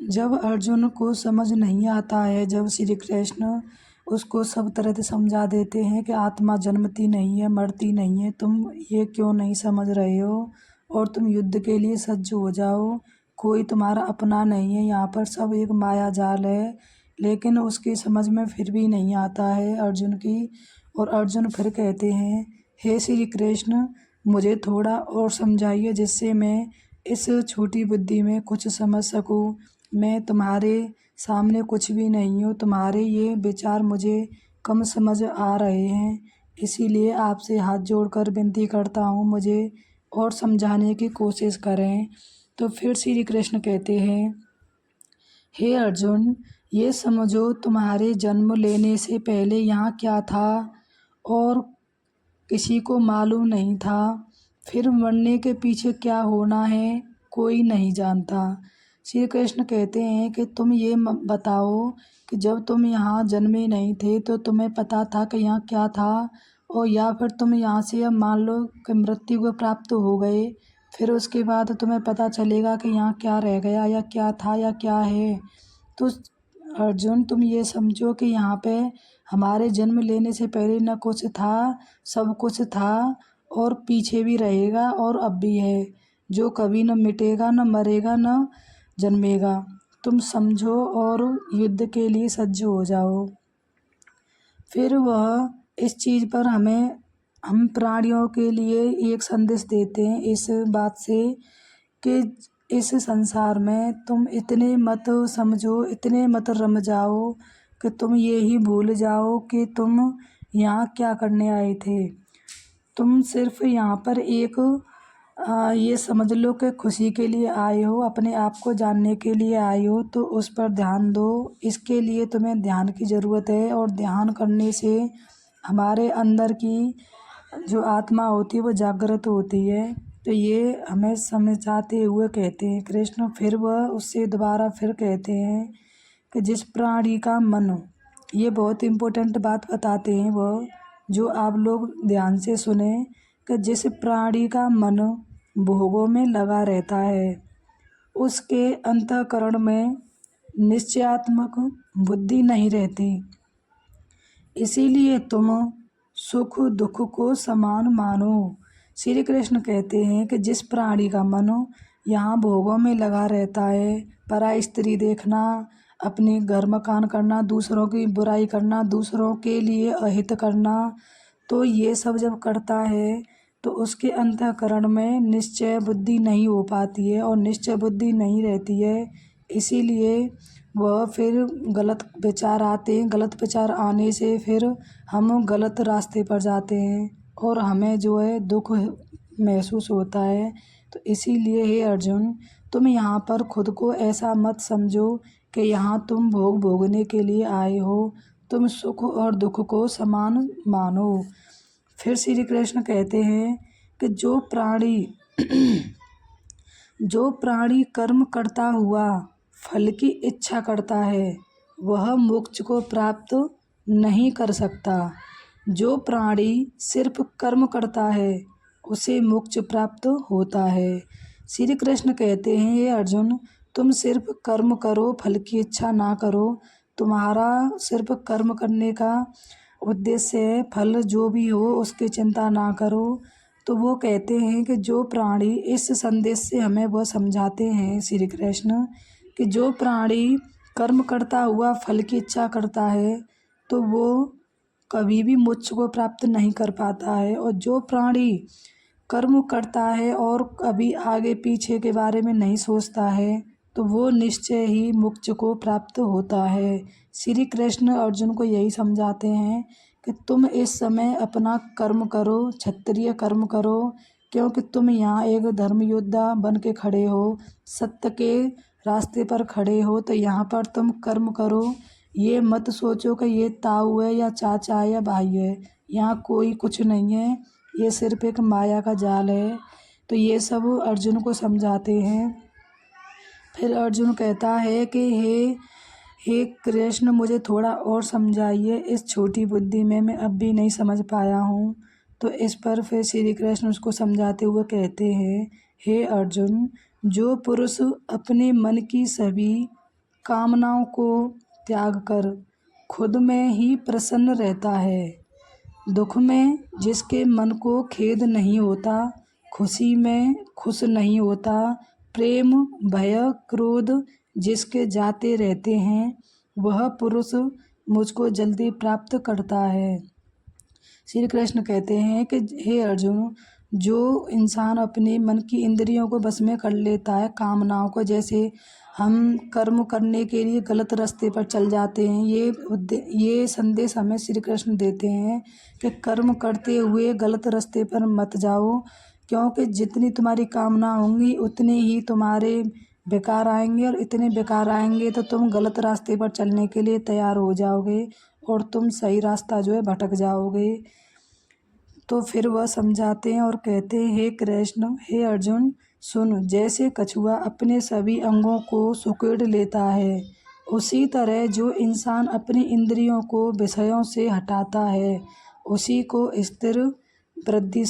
जब अर्जुन को समझ नहीं आता है, जब श्री कृष्ण उसको सब तरह से समझा देते हैं कि आत्मा जन्मती नहीं है, मरती नहीं है, तुम ये क्यों नहीं समझ रहे हो और तुम युद्ध के लिए सज्ज हो जाओ। कोई तुम्हारा अपना नहीं है, यहाँ पर सब एक माया जाल है। लेकिन उसकी समझ में फिर भी नहीं आता है अर्जुन की। और अर्जुन फिर कहते हैं, हे श्री कृष्ण, मुझे थोड़ा और समझाइए जिससे मैं इस छोटी बुद्धि में कुछ समझ सकूं। मैं तुम्हारे सामने कुछ भी नहीं हूँ, तुम्हारे ये विचार मुझे कम समझ आ रहे हैं, इसीलिए आपसे हाथ जोड़कर विनती करता हूँ, मुझे और समझाने की कोशिश करें। तो फिर श्री कृष्ण कहते हैं, हे अर्जुन, ये समझो तुम्हारे जन्म लेने से पहले यहाँ क्या था और किसी को मालूम नहीं था। फिर मरने के पीछे क्या होना है कोई नहीं जानता। श्री कृष्ण कहते हैं कि तुम ये बताओ कि जब तुम यहाँ जन्मे नहीं थे तो तुम्हें पता था कि यहाँ क्या था, और या फिर तुम यहाँ से अब मान लो कि मृत्यु को प्राप्त हो गए, फिर उसके बाद तुम्हें पता चलेगा कि यहाँ क्या रह गया या क्या था या क्या है। तो अर्जुन, तुम ये समझो कि यहाँ पे हमारे जन्म लेने से पहले न कुछ था, सब कुछ था और पीछे भी रहेगा और अब भी है, जो कभी न मिटेगा, न मरेगा, न जन्मेगा। तुम समझो और युद्ध के लिए सज्ज हो जाओ। फिर वह इस चीज़ पर हम प्राणियों के लिए एक संदेश देते हैं इस बात से कि इस संसार में तुम इतने मत समझो, इतने मत रम जाओ कि तुम ये ही भूल जाओ कि तुम यहाँ क्या करने आए थे। तुम सिर्फ यहाँ पर एक ये समझ लो कि खुशी के लिए आए हो, अपने आप को जानने के लिए आए हो, तो उस पर ध्यान दो। इसके लिए तुम्हें ध्यान की ज़रूरत है, और ध्यान करने से हमारे अंदर की जो आत्मा होती है वो जागृत होती है। तो ये हमें समझाते हुए कहते हैं कृष्ण। फिर वह उससे दोबारा फिर कहते हैं कि जिस प्राणी का मन, ये बहुत इम्पोर्टेंट बात बताते हैं वह, जो आप लोग ध्यान से सुने, कि जिस प्राणी का मन भोगों में लगा रहता है उसके अंतःकरण में निश्चयात्मक बुद्धि नहीं रहती। इसीलिए तुम सुख दुख को समान मानो। श्री कृष्ण कहते हैं कि जिस प्राणी का मन यहाँ भोगों में लगा रहता है, पराई स्त्री देखना, अपने घर मकान करना, दूसरों की बुराई करना, दूसरों के लिए अहित करना, तो ये सब जब करता है तो उसके अंतःकरण में निश्चय बुद्धि नहीं हो पाती है, और निश्चय बुद्धि नहीं रहती है। इसीलिए वह फिर गलत विचार आते हैं, गलत विचार आने से फिर हम गलत रास्ते पर जाते हैं और हमें जो है दुख महसूस होता है। तो इसीलिए हे अर्जुन, तुम यहाँ पर खुद को ऐसा मत समझो कि यहाँ तुम भोग भोगने के लिए आए हो, तुम सुख और दुख को समान मानो। फिर श्री कृष्ण कहते हैं कि जो प्राणी कर्म करता हुआ फल की इच्छा करता है वह मोक्ष को प्राप्त नहीं कर सकता। जो प्राणी सिर्फ कर्म करता है उसे मोक्ष प्राप्त होता है। श्री कृष्ण कहते हैं, ये अर्जुन, तुम सिर्फ कर्म करो, फल की इच्छा ना करो। तुम्हारा सिर्फ कर्म करने का उद्देश्य है, फल जो भी हो उसकी चिंता ना करो। तो वो कहते हैं कि जो प्राणी, इस संदेश से हमें वह समझाते हैं श्री कृष्ण, कि जो प्राणी कर्म करता हुआ फल की इच्छा करता है तो वो कभी भी मोक्ष को प्राप्त नहीं कर पाता है, और जो प्राणी कर्म करता है और कभी आगे पीछे के बारे में नहीं सोचता है तो वो निश्चय ही मोक्ष को प्राप्त होता है। श्री कृष्ण अर्जुन को यही समझाते हैं कि तुम इस समय अपना कर्म करो, क्षत्रिय कर्म करो, क्योंकि तुम यहाँ एक धर्म योद्धा बन के खड़े हो, सत्य के रास्ते पर खड़े हो, तो यहाँ पर तुम कर्म करो। ये मत सोचो कि ये ताऊ है या चाचा है या भाई है, यहाँ कोई कुछ नहीं है, ये सिर्फ एक माया का जाल है। तो ये सब अर्जुन को समझाते हैं। फिर अर्जुन कहता है कि हे कृष्ण, मुझे थोड़ा और समझाइए, इस छोटी बुद्धि में मैं अब भी नहीं समझ पाया हूँ। तो इस पर फिर श्री कृष्ण उसको समझाते हुए कहते हैं, हे अर्जुन, जो पुरुष अपने मन की सभी कामनाओं को त्याग कर खुद में ही प्रसन्न रहता है। दुख में जिसके मन को खेद नहीं होता, खुशी में खुश नहीं होता, प्रेम भय क्रोध जिसके जाते रहते हैं, वह पुरुष मुझको जल्दी प्राप्त करता है। श्री कृष्ण कहते हैं कि हे अर्जुन, जो इंसान अपने मन की इंद्रियों को बस में कर लेता है, कामनाओं को, जैसे हम कर्म करने के लिए गलत रास्ते पर चल जाते हैं, ये संदेश हमें श्री कृष्ण देते हैं कि कर्म करते हुए गलत रास्ते पर मत जाओ, क्योंकि जितनी तुम्हारी कामना होंगी उतने ही तुम्हारे बेकार आएंगे, और इतने बेकार आएंगे तो तुम गलत रास्ते पर चलने के लिए तैयार हो जाओगे और तुम सही रास्ता जो है भटक जाओगे। तो फिर वह समझाते हैं और कहते हैं, हे कृष्ण, हे अर्जुन, सुन, जैसे कछुआ अपने सभी अंगों को सुकेड़ लेता है, उसी तरह जो इंसान अपनी इंद्रियों को विषयों से हटाता है, उसी को स्थिर बुद्धि